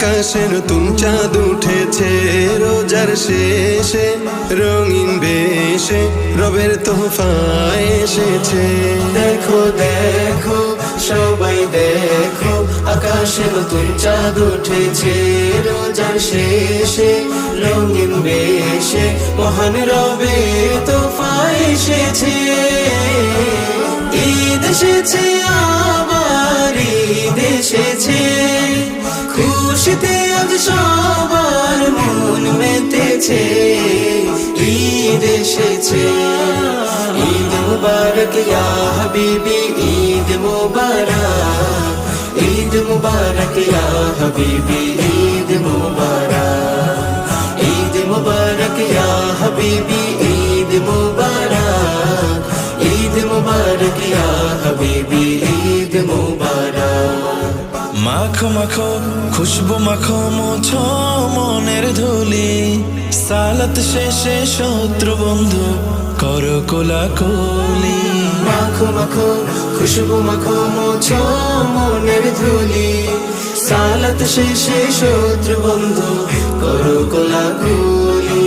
আকাশে নতুন চাঁদ উঠেছে রোজার শেষে, রঙিন বেশে রবের তোহফা এসেছে। দেখো দেখো সবাই দেখো, আকাশে নতুন চাঁদ উঠেছে রোজার শেষে, রঙিন বেশে মহান রবের তোহফা এসেছে। ঈদ এসেছে আবার ঈদ এসেছে, খুশিতে আজ সবার মন মেতেছে। ঈদ এসেছে, ঈদ মুবারক ইয়া হাবিবি, ঈদ মুবারক, ঈদ মুবারক ইয়া হাবিবি, ঈদ মুবারক, ঈদ মুবারক ইয়া হাবিবি, ঈদ মুবারক, ঈদ মুবারক ইয়া হাবিবি, ঈদ মুবারক। মাখো মাখো খুশবু মাখো মোছো মনের ধুলি, সালাত শেষে শত্রু বন্ধু করো কোলাকুলি। মাখো মাখো খুশবু মাখো মোছো মনের ধুলি, সালাত শেষে শত্রু বন্ধু করো কোলাকুলি।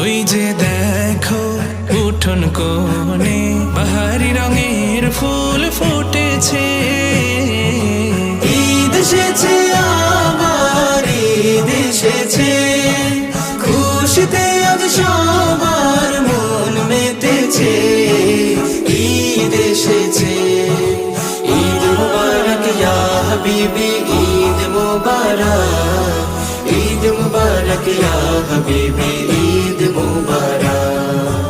ওই যে দেখো উঠোন কোণে বাহারি রঙের ফুল ফুটেছে। ঈদ এসেছে আবার ঈদ এসেছে, খুশিতে আজ সবার মন মেতেছে। ঈদ এসেছে, ঈদ মুবারক ইয়া হাবিবি, ঈদ মুবারক, ঈদ মুবারক ইয়া হাবিবি, ঈদ মুবারক,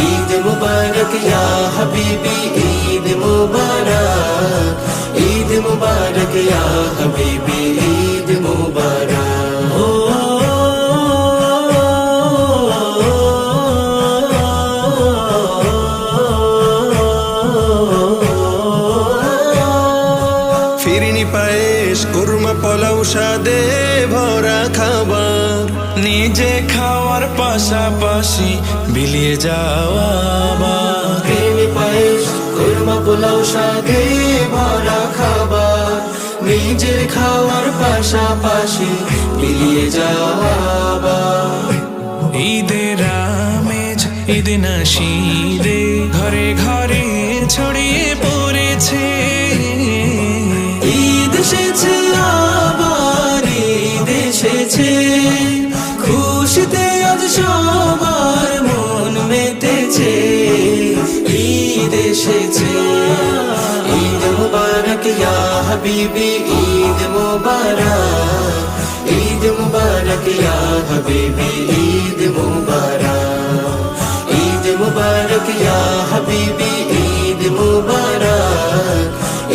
ঈদ মুবারক ইয়া হাবিবি, ঈদ মুবারক, ঈদ মুবারক ইয়া হাবিবি, ঈদ মুবারক। ফিরিনি পায়েস কুরমা পোলাও স্বাদে ভরা খাবার, নিজে খাওয়ার পাশাপাশি বিলিয়ে যাওয়া আবার। ফিরিনি পায়েস কুরমা পোলাও স্বাদে ভরা খাবার, নিজের খাওয়ার পাশাপাশি মিলিয়ে যাওয়া আবার। ঈদের আমেজ ঈদ নাশিদে ঘরে ঘরে ছড়িয়ে পড়েছে। ঈদ এসেছে আবার ঈদ এসেছে, খুশিতে আজ সবার মন মেতেছে। ঈদ এসেছে, ঈদ মুবারক ইয়া হাবিবি, ঈদ মুবারক, ঈদ মুবারক ইয়া হাবিবি, ঈদ মুবারক, ঈদ মুবারক ইয়া হাবিবি, ঈদ মুবারক,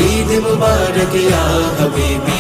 ঈদ মুবারক ইয়া হাবিবি।